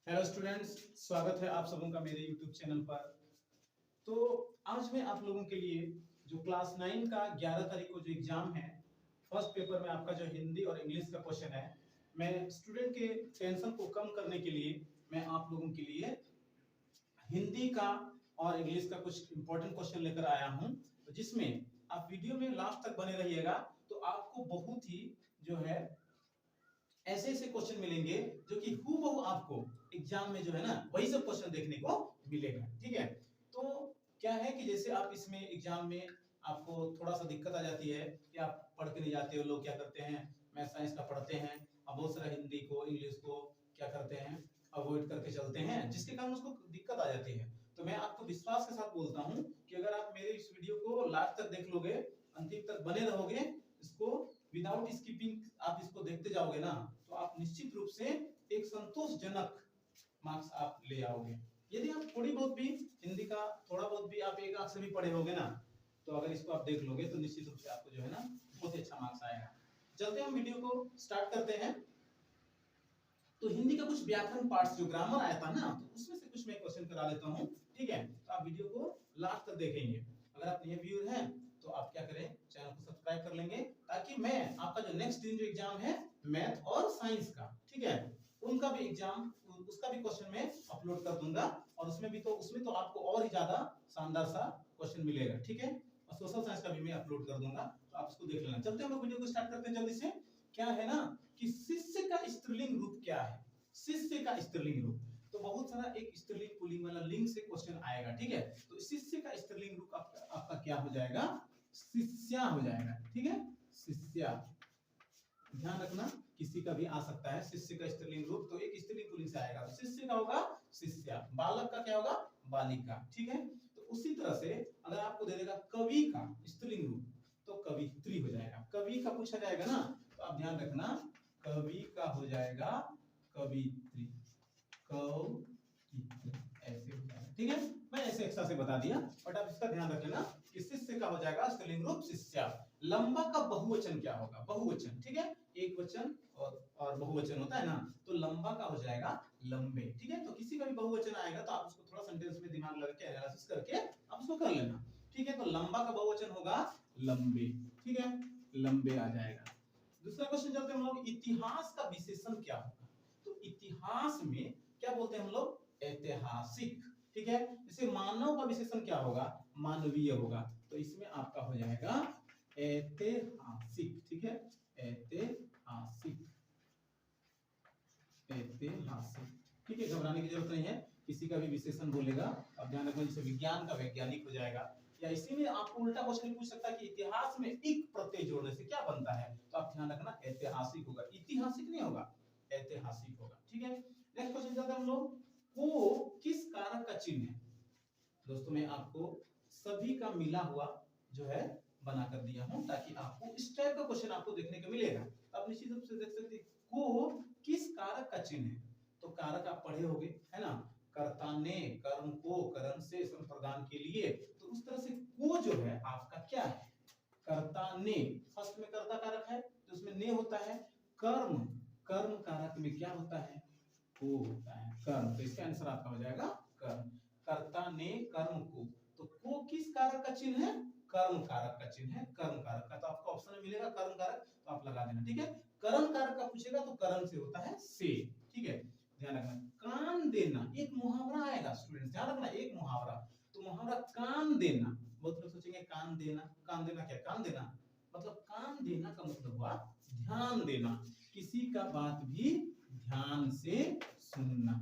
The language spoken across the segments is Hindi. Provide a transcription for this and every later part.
हेलो स्टूडेंट्स, स्वागत है आप सबों का मेरे यूट्यूब चैनल पर। तो आज मैं आप लोगों के लिए जो क्लास 9 का 11 तारीख को जो एग्जाम है, फर्स्ट पेपर में आपका जो हिंदी और इंग्लिश का क्वेश्चन है, मैं स्टूडेंट के टेंशन को कम करने के लिए मैं आप लोगों के लिए हिंदी का और इंग्लिश का कुछ इंपॉर्टेंट क्वेश्चन लेकर आया हूं, तो जिसमें आप वीडियो में लास्ट तक बने रहिएगा। तो आपको बहुत ही जो है ऐसे ऐसे क्वेश्चन मिलेंगे जो कि हूबहू आपको एग्जाम में जो है ना वही सब क्वेश्चन देखने को मिलेगा। ठीक है, तो क्या है कि जैसे आप इसमें एग्जाम में आपको थोड़ा सा दिक्कत आ जाती है कि आप पढ़ के नहीं जाते हो। लोग क्या करते हैं, मैथ साइंस का पढ़ते हैं और बहुत सारा हिंदी को इंग्लिश को क्या करते हैं, अवॉइड करके चलते हैं, जिसके कारण उसको दिक्कत आ जाती है। तो मैं आपको विश्वास के साथ बोलता हूं कि अगर आप मेरे इस वीडियो को लास्ट तक देख लोगे, अंतिम तक बने रहोगे, इसको विदाउट स्किपिंग आप इसको देखते जाओगे ना, तो आप निश्चित रूप से एक संतोषजनक मार्क्स आप ले आओगे। यदि आप थोड़ी बहुत भी हिंदी का थोड़ा बहुत भी आप एक अक्षर भी पढ़े होगे ना, तो अगर इसको आप देख लोगे तो निश्चित रूप से आपको जो है ना बहुत ही अच्छा मार्क्स आएगा। चलते हम वीडियो को स्टार्ट करते हैं। तो हिंदी का कुछ व्याकरण पार्ट्स जो ग्रामर आया था ना, तो उसमें से कुछ मैं क्वेश्चन करा लेता हूं। ठीक है, तो आप वीडियो को लास्ट तक देखेंगे। अगर आप नए व्यूअर हैं तो आप क्या करें, चैनल को सब्सक्राइब कर लेंगे, ताकि मैं आपका जो नेक्स्ट दिन जो एग्जाम है मैथ और साइंस का, ठीक है, उनका भी एग्जाम, उसका भी क्वेश्चन मैं अपलोड कर दूंगा। और उसमें तो आपको और ही ज्यादा शानदार सा क्वेश्चन मिलेगा। ठीक है, और सोशल साइंस का भी मैं अपलोड कर दूंगा, तो आप उसको देख लेना। चलते हैं हम लोग वीडियो को स्टार्ट करते हैं जल्दी से। क्या है ना कि शिष्य का स्त्रीलिंग रूप क्या है, शिष्य का स्त्रीलिंग रूप। तो बहुत सारा एक स्त्रीलिंग पुल्लिंग वाला लिंग से क्वेश्चन आएगा। ठीक है, तो शिष्य का स्त्रीलिंग रूप आपका क्या हो जाएगा, शिष्या हो जाएगा। ठीक है, शिष्या। ध्यान रखना, किसी का भी आ सकता है शिष्य का स्त्रीलिंग रूप, तो एक स्त्रीलिंग पुल्लिंग से आएगा। तो शिष्य का होगा शिष्या, बालक का क्या होगा बालिका। ठीक है, तो उसी तरह से अगर आपको दे देगा कवि का स्त्रीलिंग रूप, तो कवित्री हो जाएगा। कवि का पूछा जाएगा ना, तो आप ध्यान रखना, कवि का हो जाएगा कवित्री, ऐसे हो जाएगा। ठीक है, मैं ऐसे एक्स्ट्रा से बता दिया, बट आप इसका ध्यान रख लेना कि शिष्य का हो जाएगा स्त्रीलिंग रूप शिष्या। लंबा का बहुवचन क्या होगा, बहुवचन। ठीक है, एक वचन और बहुवचन होता है ना, तो लंबा का हो जाएगा लंबे। ठीक है, तो किसी का भी बहुवचन आएगा तो आप उसको थोड़ा सेंटेंस में दिमाग लगा के एनालिसिस करके आप उसको कर लेना। ठीक है, तो लंबा का बहुवचन होगा लंबे। ठीक है, लंबे आ जाएगा। दूसरा क्वेश्चन चलते हैं हम लोग, इतिहास का विशेषण क्या होगा। तो इतिहास में क्या बोलते हैं हम लोग, ऐतिहासिक। ठीक है, जैसे मानव का विशेषण क्या होगा, मानवीय होगा, तो इसमें आपका हो जाएगा ऐतिहासिक। ठीक है, ऐतिहासिक, ऐतिहासिक। ठीक है, घबराने की जरूरत नहीं है, किसी का भी विशेषण बोलेगा अब ध्यान रखना, जैसे विज्ञान का वैज्ञानिक हो जाएगा। या इसी में आपको उल्टा क्वेश्चन पूछ सकता है कि इतिहास में इक प्रत्यय जोड़ने से क्या बनता है, तो आप ध्यान रखना ऐतिहासिक होगा, ऐतिहासिक नहीं होगा, ऐतिहासिक होगा। ठीक है, नेक्स्ट क्वेश्चन चलते हैं हम लोग, को किस कारक का चिन्ह है। दोस्तों मैं आपको सभी का मिला हुआ जो है बना कर दिया हूं, ताकि आपको इस टाइप का क्वेश्चन आपको देखने को मिलेगा। तो आप निश्चित रूप से देख सकते हैं को किस कारक का चिन्ह है। तो कारक आप पढ़े होंगे है ना, कर्ता ने, कर्म को, करण से, संप्रदान के लिए। तो उस तरह से को जो है आपका क्या है, कर्ता ने, फर्स्ट में कर्ता कारक है तो उसमें ने होता है। कर्म, कर्म कारक में क्या होता है, को होता है, कर्म। तो इसका आंसर आपका हो जाएगा कर्म। कर्ता ने कर्म को, तो को किस कारक का चिन्ह है, कर्म कारक का चिन्ह है, कर्म कारक का। तो आपको ऑप्शन में मिलेगा कर्म कारक, तो आप लगा देना। ठीक है, कर्म कारक का पूछेगा तो कर्म से होता है से। ठीक है, ध्यान रखना। कान देना, एक मुहावरा आएगा स्टूडेंट्स, ध्यान रखना, एक मुहावरा। तो मुहावरा कान देना, बहुत लोग सोचेंगे कान देना, कान देना क्या, कान देना मतलब, कान देना का मतलब हुआ ध्यान देना, किसी का बात भी ध्यान से सुनना,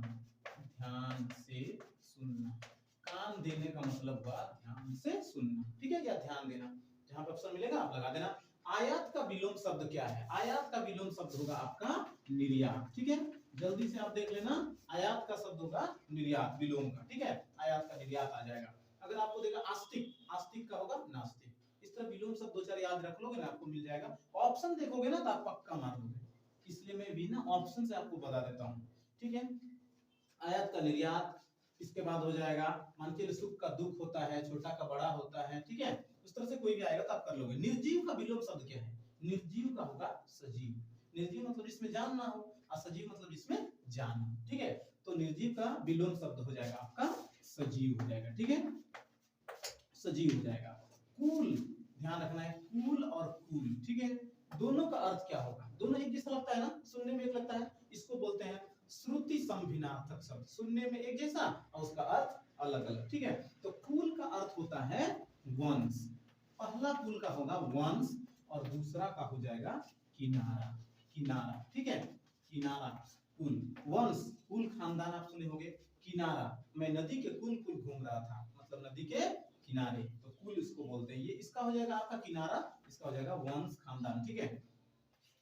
ध्यान से सुनना। कान देने का मतलब हुआ ध्यान से सुनना। ठीक है, या ध्यान देना, जहां पे ऑप्शन मिलेगा आप लगा देना। आयात का विलोम शब्द क्या है, आयात का विलोम शब्द होगा आपका निर्यात। ठीक है, जल्दी से आप देख लेना, आयात का शब्द होगा निर्यात, विलोम का। ठीक है, आयात का निर्यात आ जाएगा। अगर आपको देगा आस्तिक, आस्तिक का होगा नास्तिक। इस तरह विलोम शब्द दो चार याद रख लोगे ना, आपको मिल जाएगा। ऑप्शन देखोगे ना तो आप पक्का मार लोगे, इसलिए मैं भी ना ऑप्शन से आपको बता देता हूं। ठीक है, आयात का निर्यात, इसके बाद हो जाएगा मान के सुख का दुख होता है, छोटा का बड़ा होता है। ठीक है, उस तरह से कोई भी आएगा तो आप कर लोगे। निर्जीव का विलोम शब्द क्या है, निर्जीव का होगा सजीव। निर्जीव मतलब जिसमें जान ना हो, और सजीव मतलब जिसमें जान हो। ठीक है, तो तो निर्जीव का विलोम शब्द हो जाएगा आपका सजीव हो जाएगा, ठीक है, सजीव हो जाएगा। कूल, ध्यान रखना है, कूल और कूल, ठीक है, दोनों का अर्थ क्या होगा, दोनों एक जैसा लगता है ना, सुनने में एक लगता है, इसको बोलते हैं श्रुति संभिनार्थक शब्द, सुनने में एक जैसा और उसका अर्थ अलग अलग, ठीक है। तो कूल का अर्थ होता है वंश, पहला कूल का होगा वंश और दूसरा का हो जाएगा किनारा, किनारा, ठीक है, किनारा, कुल, वंश, कुल खानदान आप सुने होंगे, किनारा, मैं नदी के कुल कुल घूम रहा था, मतलब नदी के किनारे, तो कुल इसको बोलते हैं, ये इसका हो जाएगा आपका किनारा, इसका हो जाएगा वंश खानदान, ठीक है।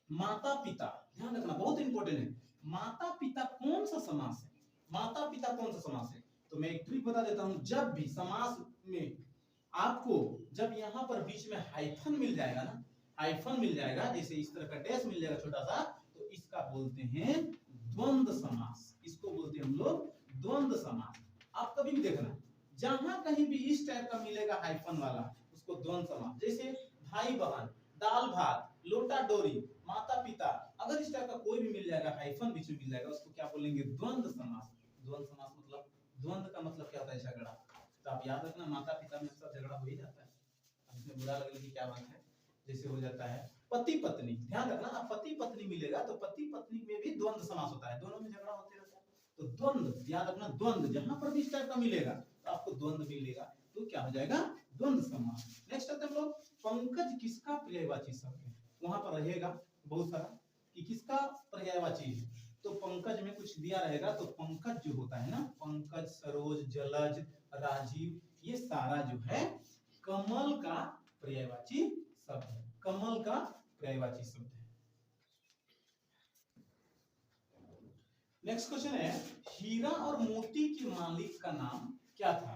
माता पिता, ध्यान रखना बहुत इंपॉर्टेंट है, माता पिता कौन सा समास है, माता पिता कौन सा समास है, तो मैं एक ट्रिक बता देता हूं, जब भी समास में आपको जब यहां पर बीच में हाइफन मिल जाएगा ना, हाइफन मिल जाएगा, जैसे इस तरह का डैश मिल जाएगा छोटा सा, तो इसका बोलते हैं द्वंद्व समास, इसको बोलते हैं हम लोग द्वंद्व समास। आप कभी भी देखना जहां कहीं भी इस टाइप का मिलेगा हाइफन वाला, उसको द्वंद्व समास, जैसे भाई बहन, दाल भात, लोटा डोरी, माता पिता, अगर इस टाइप का कोई भी मिल जाएगा हाइफन बीच में मिल जाएगा, उसको क्या बोलेंगे द्वंद्व समास। द्वंद्व समास मतलब द्वंद्व का मतलब क्या होता है, झगड़ा, तो आप याद रखना माता पिता में अक्सर झगड़ा हो ही जाता है, इसमें बुरा लगने की क्या बात है, जैसे हो जाता है पति पत्नी, ध्यान रखना आप पति पत्नी मिलेगा तो पति पत्नी में भी द्वंद्व समास होता है, दोनों में झगड़ा होते रहता है, तो द्वंद्व याद रखना, द्वंद्व जहां पर भी इस टाइप का मिलेगा तो आपको द्वंद्व मिलेगा, तो क्या हो जाएगा द्वंद्व समास। नेक्स्ट आते हैं हम लोग, पंकज किसका पर्यायवाची शब्द है, वहां पर रहेगा बहुत सारा कि किसका पर्यायवाची है, तो पंकज में कुछ दिया रहेगा, तो पंकज जो होता है ना, पंकज, सरोज, जलज, राजीव, ये सारा जो है कमल का पर्यायवाची शब्द है, कमल का पर्यायवाची शब्द है। नेक्स्ट क्वेश्चन है, हीरा और मोती के मालिक का नाम क्या था,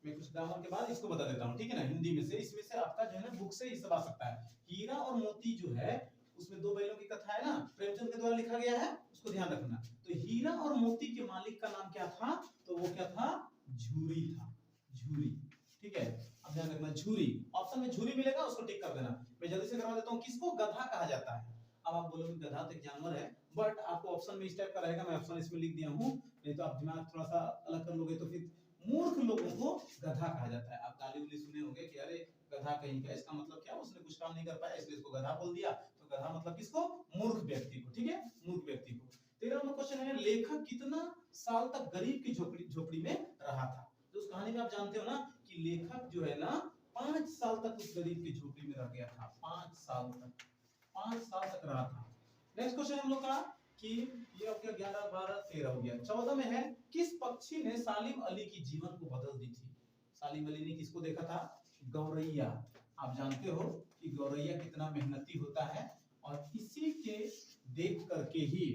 मैं कुछ ग्रामर के बाद इसको बता देता हूँ, ठीक है ना, हिंदी में से, इसमें से आपका जो है ना बुक से ये सब आ सकता है। हीरा और मोती जो है उसमें दो बैलों की कथा है ना, प्रेमचंद के द्वारा लिखा गया है, उसको ध्यान रखना। तो हीरा और मोती के मालिक का नाम क्या था, तो वो क्या था, झूरी था, झूरी, ठीक है, अब ध्यान रखना झूरी, ऑप्शन में झूरी मिलेगा उसको टिक कर देना। मैं जल्दी से करवा देता हूँ, किसको गधा कहा जाता है, अब आप बोलोगे गधा तो एक जानवर है, बट आपको ऑप्शन में इस टाइप का रहेगा, मैं ऑप्शन इसमें लिख दिया हूँ, नहीं तो आप दिमाग थोड़ा सा अलग कर लोगे, तो फिर मूर्ख लोगों को गधा कहा जाता है। आप गाली उली सुने होंगे कि अरे गधा कहीं का, इसका मतलब क्या, उसने कुछ काम नहीं कर पाया इसलिए इसको गधा बोल दिया, तो गधा मतलब किसको, मूर्ख व्यक्ति को, ठीक है, मूर्ख व्यक्ति को। 13वां नंबर क्वेश्चन है, लेखक कितना साल तक गरीब की झोपड़ी में रहा था, तो उस कहानी में आप जानते हो ना कि लेखक जो है ना 5 साल तक उस गरीब की झोपड़ी में रह गया था, 5 साल तक, 5 साल तक रहा था। नेक्स्ट क्वेश्चन हम लोग का कि ये आपका 11 12 13 हो गया। 14 में है, किस पक्षी ने सालिम अली की जीवन को बदल दी थी, सालिम अली ने किसको देखा था, गौरैया, आप जानते हो कि गौरैया कितना मेहनती होता है, और इसी के देख करके ही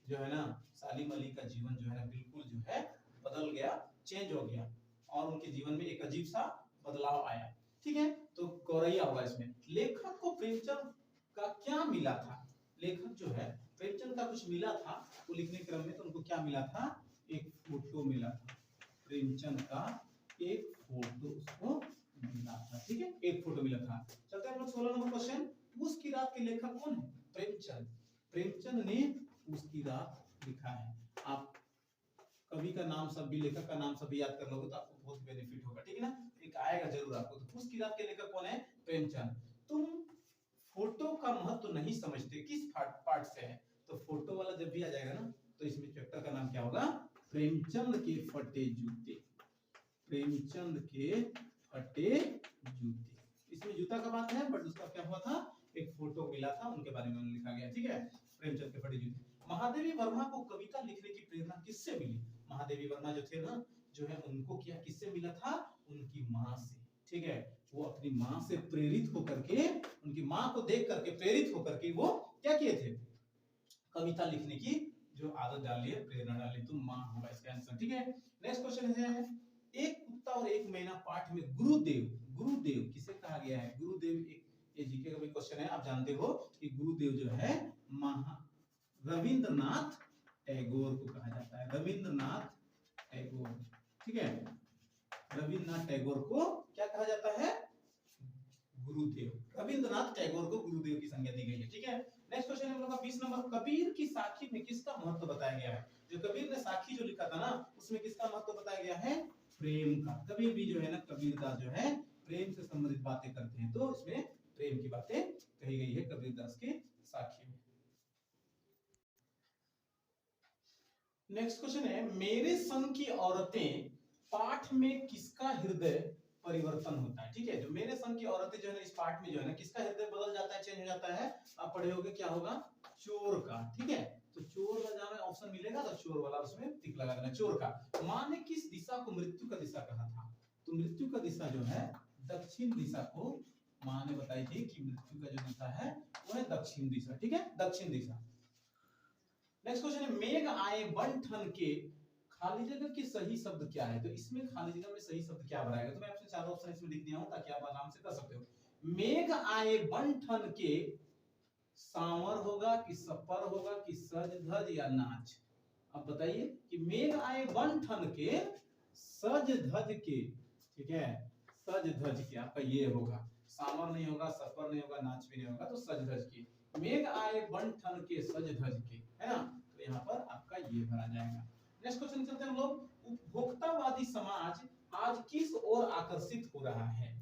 जो है ना सालिम अली का जीवन जो है ना बिल्कुल जो है बदल गया, चेंज हो गया, और उनके जीवन में एक अजीब सा बदलाव आया, ठीक है, तो गौरैया होगा इसमें। लेखक को प्रेमचंद का क्या मिला था, लेखक जो है प्रेमचंद का कुछ मिला था, वो लिखने क्रम में, तो उनको क्या मिला था, एक फोटो मिला था, प्रेमचंद का एक फोटो उसको मिला था, ठीक है, एक फोटो मिला था। चलते हैं हम लोग 16 नंबर क्वेश्चन, पूस की रात के लेखक कौन है, प्रेमचंद, प्रेमचंद ने पूस की रात लिखा है। आप कवि का नाम सब भी, लेखक का नाम सब भी याद कर लोगे तो आपको बहुत बेनिफिट होगा, ठीक है ना, एक आएगा जरूर आपको। तो पूस की रात के लेखक कौन है, प्रेमचंद। तुम फोटो का महत्व नहीं समझते, किस पार्ट से है, तो फोटो वाला जब भी आ जाएगा ना, तो इसमें चैप्टर का नाम क्या होगा, प्रेमचंद के फटे जूते, प्रेमचंद के फटे जूते, इसमें जूता का बात है, बट उसका क्या हुआ था, एक फोटो मिला था, उनके बारे में लिखा गया, ठीक है, प्रेमचंद के फटे जूते। महादेवी वर्मा को कविता लिखने की प्रेरणा किससे मिली, महादेवी वर्मा जो थे ना, जो है उनको क्या किससे मिला था, उनकी माँ से, ठीक है, वो अपनी माँ से प्रेरित होकर के, उनकी माँ को देख करके प्रेरित होकर के वो क्या किए थे, कविता लिखने की जो आदत डाली है, प्रेरणा डाली, तो माँ होगा इसका आंसर, ठीक है। नेक्स्ट क्वेश्चन है, एक कुत्ता और एक मैना पाठ में गुरुदेव, गुरुदेव किसे कहा गया है, गुरुदेव एक ये जीके का भी क्वेश्चन है, आप जानते हो कि गुरुदेव जो है रविंद्रनाथ टैगोर को कहा जाता है, रविंद्रनाथ टैगोर, ठीक है, रविंद्रनाथ टैगोर को क्या कहा जाता है, गुरुदेव, रविंद्रनाथ टैगोर को गुरुदेव की संज्ञा दी गई है, ठीक है। नेक्स्ट क्वेश्चन हम लोग का 20 नंबर, कबीर की साखी में किसका महत्व बताया गया है, जो कबीर ने साखी जो लिखा था ना, उसमें किसका महत्व बताया गया है? प्रेम का। कभी भी जो है ना कबीरदास जो है प्रेम से संबंधित बातें करते हैं, तो इसमें प्रेम की बातें कही गई है कबीरदास के साखी में। नेक्स्ट क्वेश्चन है, मेरे संग की औरतें पाठ में किसका हृदय परिवर्तन होता है? ठीक है, जो मेरे संग की औरतें जो है ना इस पाठ में जो है ना किसका हृदय बदल जाता है, चेंज हो जाता है? आप पढ़े होगे, क्या होगा? चोर का। ठीक है, तो चोर का जहां ऑप्शन मिलेगा तो चोर वाला उसमें टिक लगा देना, चोर का। मां ने किस दिशा को मृत्यु का दिशा कहा था? तो मृत्यु का दिशा जो है दक्षिण दिशा को मां ने बताई थी कि मृत्यु का जो दिशा है वो है दक्षिण दिशा। ठीक है, दक्षिण दिशा। नेक्स्ट क्वेश्चन है, मेघ आए बन ठन के खाली जगह के सही शब्द क्या है? तो इसमें खाली जगह में सही शब्द क्या बनाएगा? तो मैं आपसे चारों ऑप्शन इसमें लिख दिया हूं ताकि आप आराम से कर सकते हो। मेघ आए बन ठन के सांवर होगा कि सपर होगा कि सज धज या नाच? अब बताइए कि मेघ आए बन ठन के सज धज के, ठीक है, सज धज के आपका ये होगा, सांवर नहीं होगा, सपर नहीं होगा, नाच भी नहीं होगा, तो सज धज के। मेघ आए बन ठन के सज धज के, है ना, तो यहाँ पर आपका ये भरा जाएगा। नेक्स्ट क्वेश्चन चलते हैं हम लोग, उपभोक्तावादी समाज आज किस ओर आकर्षित हो रहा है?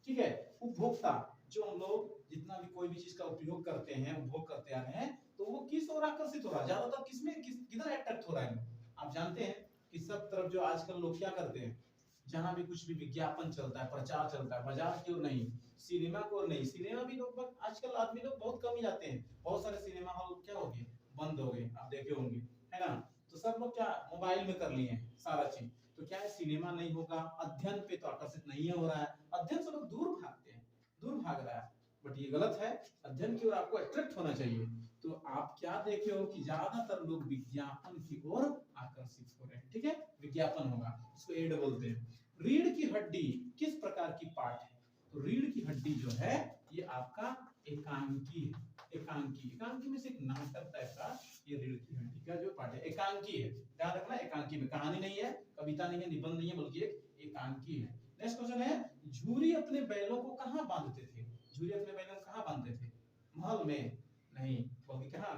ठीक है, उपभोक्ता जो हम लोग जितना भी कोई भी चीज का उपयोग करते हैं, उपभोग करते आ रहे हैं, तो वो किस ओर आकर्षित हो रहा है? ज्यादातर किसमें किधर अट्रैक्ट हो रहा है? आप जानते हैं कि सब तरफ जो आजकल लोग क्या करते हैं, जहां भी कुछ भी विज्ञापन चलता है, प्रचार चलता है, बाजार की ओर नहीं, सिनेमा को ओर नहीं। सिनेमा भी लोग आजकल आदमी लोग बहुत कम ही जाते हैं, बहुत सारे सिनेमा हॉल क्या हो गए, बंद हो गए, आप देखे होंगे, है ना। तो सब लोग क्या मोबाइल में कर लिए हैं सारा चीज, तो क्या है, सिनेमा नहीं होगा, अध्ययन पे तो आकर्षित नहीं हो रहा है, अध्ययन से लोग दूर भागते हैं, दूर भाग रहा है, बट ये गलत है। अध्ययन की ओर आपको अट्रैक्ट होना चाहिए। तो आप क्या देखे हो कि ज्यादातर लोग विज्ञापन की ओर आकर्षित हो रहे हैं। ठीक है, विज्ञापन होगा, इसको एड बोलते हैं। रीढ़ की हड्डी किस प्रकार की पार्ट है? तो रीढ़ की हड्डी जो है ये आपका एकांकी है। एकांकी, एकांकी में से एक नाटक टाइप का ये रीढ़ की हड्डी का जो पार्ट है, एकांकी है। ध्यान रखना, एकांकी में कहानी नहीं है, कविता नहीं है, निबंध नहीं है, बल्कि एक एकांकी है। नेक्स्ट क्वेश्चन है, झूरी अपने बैलों को कहां बांधते थे? झूरी अपने बैलों को कहां बांधते थे? महल में नहीं, बल्कि कहां?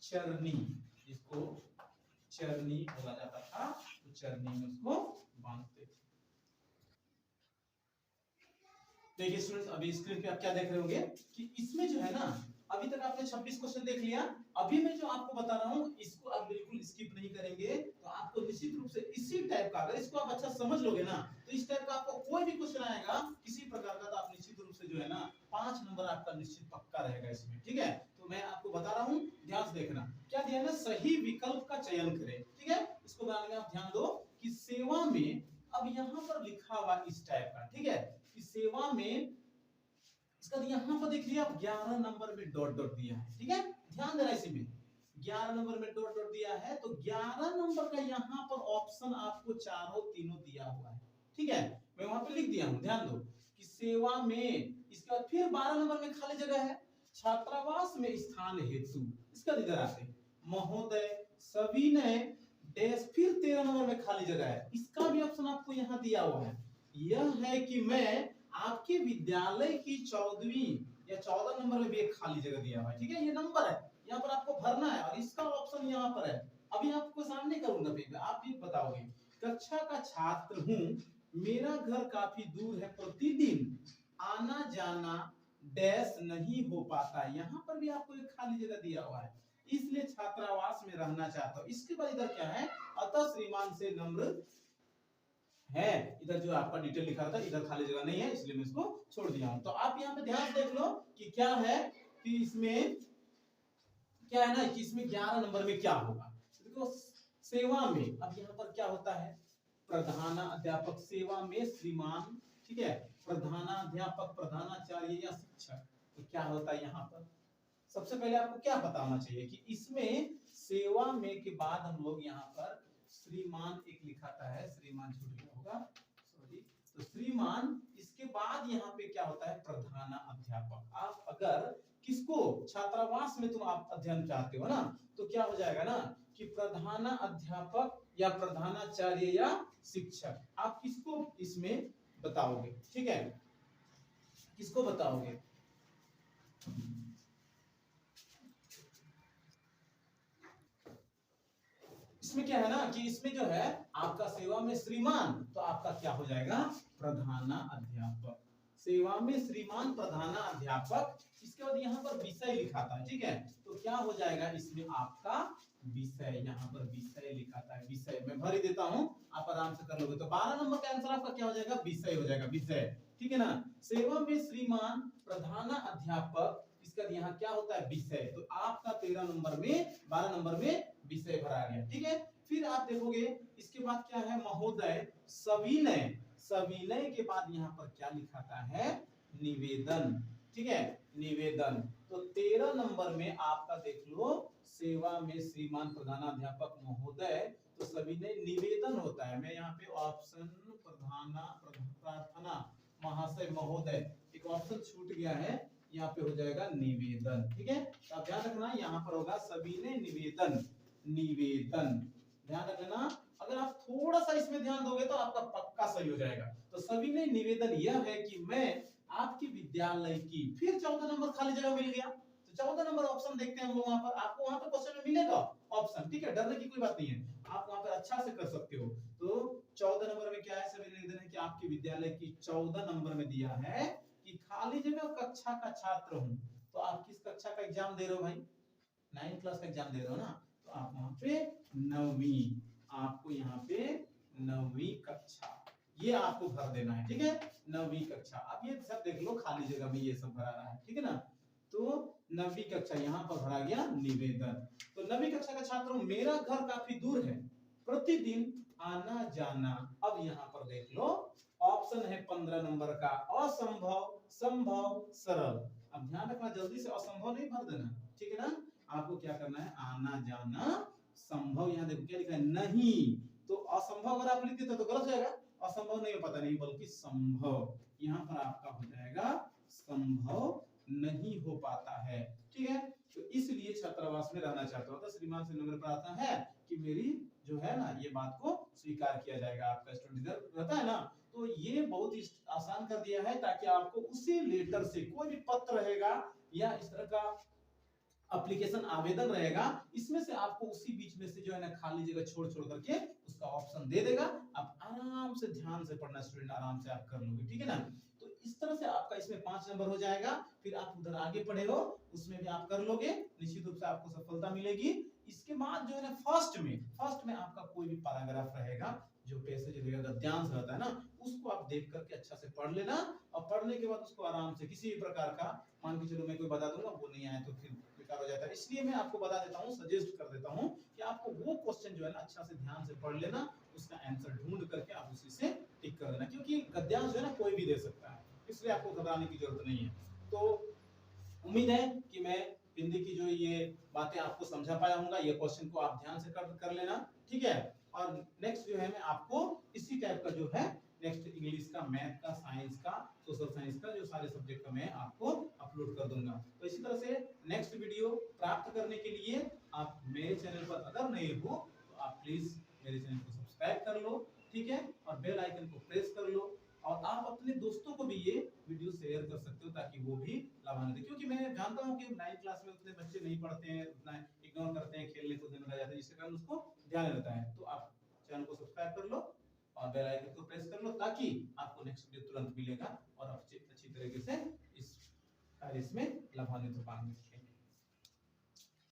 चरनी, जिसको चरनी बोला जाता था, तो चरनी में उसको बांधते थे। देखिए स्टूडेंट्स, अभी स्क्रीन पे आप क्या देख रहे होंगे कि इसमें जो है ना, अभी तक आपने 26 क्वेश्चन देख लिया। अभी मैं जो आपको बता रहा हूं इसको आप बिल्कुल स्किप नहीं करेंगे, तो आपको निश्चित रूप से इसी टाइप का, अगर इसको आप अच्छा समझ लोगे ना, तो इस टाइप का आपको कोई भी क्वेश्चन आएगा किसी प्रकार का, तो आप निश्चित रूप से जो है ना 5 नंबर आपका निश्चित पक्का रहेगा इसमें। ठीक है, तो मैं आपको बता रहा हूं, ध्यान से देखना। क्या दिया है ना, सही विकल्प का चयन करें। ठीक है, इसको बनाने में आप ध्यान दो कि सेवा में, अब यहां पर लिखा हुआ इस टाइप का, ठीक है, कि सेवा में इसका यहां पर देख लिया आप 11 नंबर में डॉट डॉट दिया है। ठीक है, ध्यान देना, इसी में 11 नंबर में डॉट डॉट दिया है, तो 11 नंबर का यहां पर ऑप्शन आपको चारों तीनों दिया हुआ है। ठीक है, मैं वहां पे लिख दिया हूं, ध्यान दो कि सेवा में, इसके बाद फिर 12 नंबर में खाली जगह है, छात्रावास में स्थान हेतु, इसका इधर आते महोदय सविनय डैश, फिर 13 नंबर में खाली जगह है, इसका भी ऑप्शन आपको यहां दिया हुआ है। यह है कि मैं आपके विद्यालय की 14वीं या 14 नंबर में भी एक खाली जगह दिया हुआ है। ठीक है, ये नंबर है, यहाँ पर आपको भरना है, और इसका ऑप्शन यहाँ पर है। अभी आपको सामने करूंगा, फिर आप भी बताओगे। कक्षा का छात्र हूँ, मेरा घर काफी दूर है, प्रतिदिन आना जाना डैश नहीं हो पाता, यहाँ पर भी आपको एक खाली जगह दिया हुआ है, इसलिए छात्रावास में रहना चाहता हूँ। इसके बाद इधर क्या है, अतः श्रीमान से नम्र है, इधर जो आपका डिटेल लिखा था, इधर खाली जगह नहीं है, इसलिए मैं इसको छोड़ दिया हूं। तो आप यहाँ पे ध्यान से देख लो कि क्या है, कि इसमें क्या है ना, कि इसमें 11 नंबर में क्या होगा। देखो सेवा में, अब यहाँ पर क्या होता है, प्रधानाध्यापक, सेवा में श्रीमान, ठीक है, प्रधानाध्यापक, प्रधानाचार्य या शिक्षक, तो क्या होता है यहाँ पर? सबसे पहले आपको क्या पता होना चाहिए कि इसमें सेवा में के बाद हम लोग यहाँ पर श्रीमान एक लिखाता है, श्रीमान छूट गया होगा, सॉरी, तो श्रीमान, इसके बाद यहाँ पे क्या होता है, प्रधानाध्यापक। आप अगर किसको छात्रावास में तुम आप अध्ययन चाहते हो ना, तो क्या हो जाएगा ना कि प्रधानाध्यापक या प्रधानाचार्य या शिक्षक, आप किसको इसमें बताओगे? ठीक है, किसको बताओगे? इसमें क्या है ना कि इसमें जो है आपका सेवा में श्रीमान, तो आपका क्या हो जाएगा प्रधानाध्यापक, सेवा में श्रीमान प्रधानाध्यापक। इसके बाद यहाँ पर विषय लिखा था, ठीक है, तो क्या हो जाएगा इसमें आपका विषय, यहाँ पर विषय लिखा था, विषय मैं भर ही देता हूँ, आप आराम से कर लोगे। तो 12 नंबर का आंसर आपका क्या हो जाएगा विषय हो जाएगा, विषय, ठीक है ना। सेवा में श्रीमान प्रधानाध्यापक, इसका यहाँ क्या होता है विषय, तो आपका 13 नंबर में 12 नंबर में विषय भरा गया, ठीक है। फिर आप देखोगे इसके बाद क्या है महोदय सविनय, सविनय के बाद यहाँ पर क्या लिखाता है निवेदन, ठीक है, निवेदन। तो 13 नंबर में आपका देख लो सेवा में श्रीमान प्रधानाध्यापक महोदय, तो सविनय निवेदन होता है। मैं यहाँ पे ऑप्शन प्रार्थना महाशय महोदय, एक ऑप्शन छूट गया है, यहाँ पे हो जाएगा निवेदन, ठीक है। तो आप ध्यान रखना यहाँ पर होगा सविनय निवेदन, निवेदन, ध्यान रखना। अगर आप थोड़ा सा इसमें ध्यान दोगे तो आपका पक्का सही हो जाएगा। तो सविनय निवेदन यह है कि मैं आपके विद्यालय की, फिर 14 नंबर खाली जगह मिल गया, तो 14 नंबर ऑप्शन देखते हैं हम लोग वहां पर, आपको वहां पर क्वेश्चन में मिलेगा ऑप्शन, ठीक है, डरने की कोई बात नहीं है, आप वहां पर अच्छा से कर सकते हो। तो 14 नंबर में क्या है सविनय निवेदन है कि आपके विद्यालय की 14 नंबर में दिया है कि खाली जगह कक्षा का छात्र हूं। तो आप किस कक्षा का एग्जाम दे रहे हो भाई, 9th क्लास का एग्जाम दे रहे हो ना, तो आप वहां पे 9वीं, आपको यहाँ पे 9वीं कक्षा ये आपको भर देना है, ठीक है, 9वीं कक्षा। अब ये सब देख लो खाली जगह में ये सब भरा रहा है, ठीक है ना। तो 9वीं कक्षा यहाँ पर भरा गया निवेदन। तो 9वीं कक्षा का छात्र हूं, मेरा घर काफी दूर है, प्रतिदिन आना जाना। अब यहाँ पर देख लो ऑप्शन है 15 नंबर का असंभव, संभव, सरल। अब ध्यान रखना जल्दी से असंभव नहीं भर देना, ठीक है ना। आपको क्या करना है आना जाना संभव, यहाँ देखो क्या लिखा है नहीं, तो असंभव अगर आप लिख देते तो गलत जाएगा, असंभव नहीं पता नहीं बल्कि संभव, यहाँ पर आपका हो जाएगा संभव नहीं हो पाता है, ठीक है। तो इसलिए छात्रावास में रहना चाहता हूं, तो श्रीमान से नम्र प्रार्थना है कि मेरी जो है ना ये बात को स्वीकार किया जाएगा। आपका स्टूडेंट रहता है ना, तो ये बहुत ही आसान कर दिया है ताकि आपको उसी लेटर से कोई भी पत्र रहेगा या इस तरह का एप्लीकेशन आवेदन रहेगा, इसमें से आपको उसी बीच में से जो है ना खाली जगह छोड़ छोड़ करके उसका ऑप्शन दे देगा। आप आराम से ध्यान से पढ़ना स्टूडेंट, आराम से आप कर लोगे, ठीक है ना। तो इस तरह से आपका इसमें 5 नंबर हो जाएगा। फिर आप उधर आगे पढ़े हो उसमें भी आप कर लोगे, निश्चित रूप से आपको सफलता मिलेगी। इसके बाद जो है ना फर्स्ट में आपका कोई भी पैराग्राफ रहेगा जो पैसेज रहेगा, गद्यांश रहता है ना, उसको आप देख करके अच्छा से पढ़ लेना, और पढ़ने के बाद उसको आराम से किसी भी प्रकार का, मान के चलो मैं कोई बता दूंगा वो नहीं आया तो फिर बेकार हो जाता है, इसलिए मैं आपको बता देता हूँ, सजेस्ट कर देता हूँ कि आपको वो क्वेश्चन जो है ना अच्छा से ध्यान से पढ़ लेना, उसका आंसर ढूंढ करके आप उसी से टिक कर देना, क्योंकि गद्यांश जो है ना कोई भी दे सकता है, इसलिए आपको घबराने की जरूरत नहीं है। तो उम्मीद है कि मैं हिंदी की जो ये बातें आपको समझा पाया हूँ, ये क्वेश्चन को आप ध्यान से कर लेना, ठीक है। और नेक्स्ट जो है मैं आपको इसी टाइप का जो है नेक्स्ट इंग्लिश का, मैथ का, साइंस का, सोशल साइंस का जो सारे सब्जेक्ट का मैं आपको अपलोड कर दूंगा। तो इसी तरह से नेक्स्ट वीडियो प्राप्त करने के लिए आप मेरे चैनल पर अगर नए हो तो आप प्लीज मेरे चैनल को सब्सक्राइब कर लो, ठीक है, और बेल आइकन को प्रेस कर लो, और आप अपने दोस्तों को भी ये वीडियो शेयर कर सकते हो ताकि वो भी लाभान्वित हो, क्योंकि मैं जानता हूँ कि 9th क्लास में उतने बच्चे नहीं पढ़ते हैं, उतना इग्नोर करते हैं, खेलने कूदने में रह जाते हैं, जिसके कारण उसको ध्यान नहीं रहता है। तो आप चैनल को सब्सक्राइब कर लो और बेल आइकन को प्रेस कर लो ताकि आपको नेक्स्ट वीडियो तुरंत मिलेगा और अच्छी तरीके से इस कार्य में लाभान्वित हो पाएंगे।